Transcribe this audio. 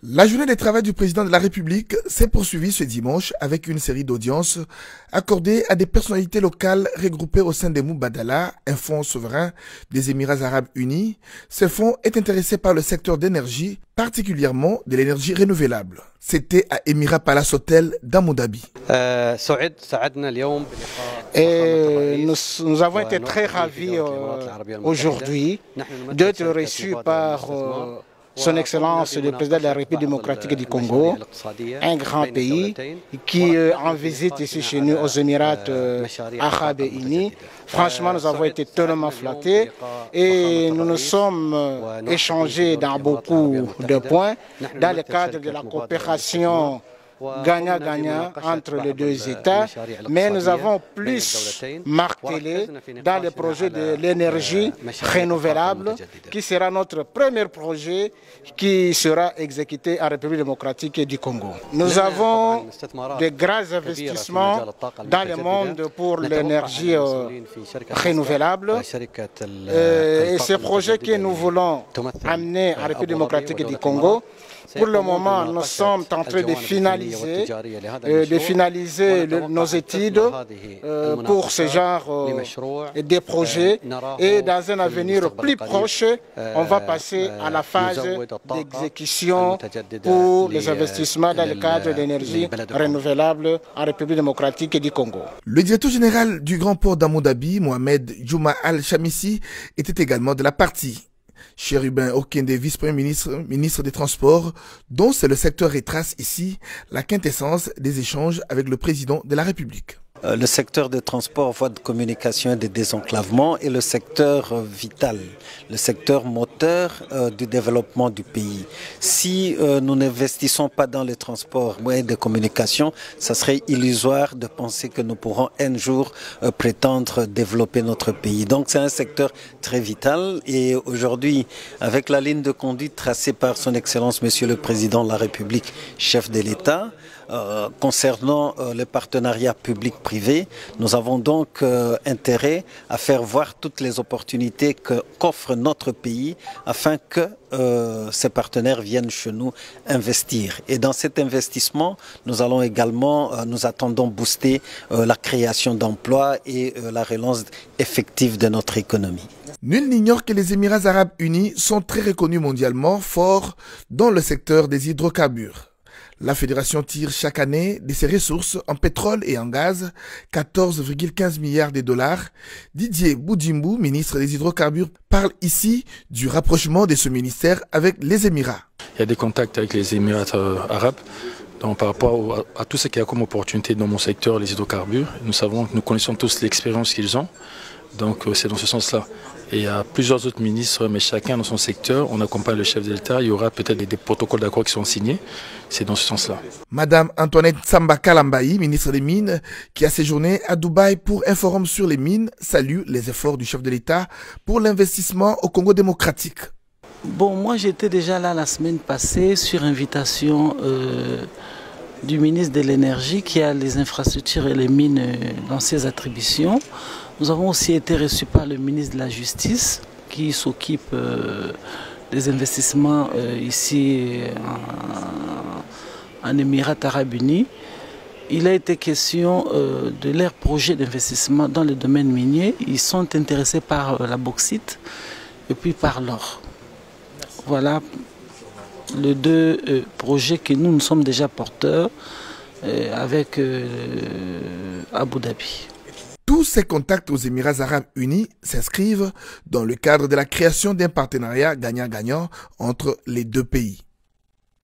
La journée des travaux du président de la République s'est poursuivie ce dimanche avec une série d'audiences accordées à des personnalités locales regroupées au sein des Mubadala, un fonds souverain des Émirats Arabes Unis. Ce fonds est intéressé par le secteur d'énergie, particulièrement de l'énergie renouvelable. C'était à Emirat Palace Hotel d'Abu Dhabi. Et nous avons été très ravis aujourd'hui d'être reçus par Son Excellence le Président de la République démocratique du Congo, un grand pays qui en visite ici chez nous aux Émirats Arabes Unis. Franchement, nous avons été tellement flattés et nous nous sommes échangés dans beaucoup de points dans le cadre de la coopération gagnant-gagnant entre les deux États, mais nous avons plus martelé dans le projet de l'énergie renouvelable qui sera notre premier projet qui sera exécuté en République démocratique du Congo. Nous avons de grands investissements dans le monde pour l'énergie renouvelable et ce projet que nous voulons amener en République démocratique du Congo, pour le moment, nous sommes en train de finaliser nos études pour ce genre de projets et dans un avenir plus proche, on va passer à la phase d'exécution pour les investissements dans le cadre de l'énergie renouvelable en République démocratique du Congo. Le directeur général du Grand Port d'Abu Dhabi, Mohamed Juma Al-Chamissi, était également de la partie. Chérubin Okende, vice-premier ministre des Transports, dont c'est le secteur retrace ici la quintessence des échanges avec le président de la République. Le secteur des transports, voies de communication et de désenclavement est le secteur vital, le secteur moteur du développement du pays. Si nous n'investissons pas dans les transports, moyens de communication, ça serait illusoire de penser que nous pourrons un jour prétendre développer notre pays. Donc c'est un secteur très vital et aujourd'hui, avec la ligne de conduite tracée par son Excellence Monsieur le Président de la République, chef de l'État, concernant les partenariats publics-privés, nous avons donc intérêt à faire voir toutes les opportunités qu'offre notre pays afin que ces partenaires viennent chez nous investir. Et dans cet investissement, nous allons également, nous attendons booster la création d'emplois et la relance effective de notre économie. Nul n'ignore que les Émirats Arabes Unis sont très reconnus mondialement, forts dans le secteur des hydrocarbures. La fédération tire chaque année de ses ressources en pétrole et en gaz 14,15 milliards de dollars. Didier Boudjimbou, ministre des hydrocarbures, parle ici du rapprochement de ce ministère avec les Émirats. Il y a des contacts avec les Émirats arabes. Donc, par rapport à tout ce qu'il y a comme opportunité dans mon secteur, les hydrocarbures, nous connaissons tous l'expérience qu'ils ont. Donc c'est dans ce sens-là. Et il y a plusieurs autres ministres, mais chacun dans son secteur, on accompagne le chef de l'État, il y aura peut-être des protocoles d'accord qui sont signés. C'est dans ce sens-là. Madame Antoinette Samba Kalambayi, ministre des Mines, qui a séjourné à Dubaï pour un forum sur les mines, salue les efforts du chef de l'État pour l'investissement au Congo démocratique. Bon, moi j'étais déjà là la semaine passée sur invitation du ministre de l'Énergie qui a les infrastructures et les mines dans ses attributions. Nous avons aussi été reçus par le ministre de la Justice qui s'occupe des investissements ici en Émirats Arabes Unis. Il a été question de leur projet d'investissement dans le domaine minier. Ils sont intéressés par la bauxite et puis par l'or. Voilà les deux projets que nous sommes déjà porteurs avec Abu Dhabi. Tous ces contacts aux Émirats Arabes Unis s'inscrivent dans le cadre de la création d'un partenariat gagnant-gagnant entre les deux pays.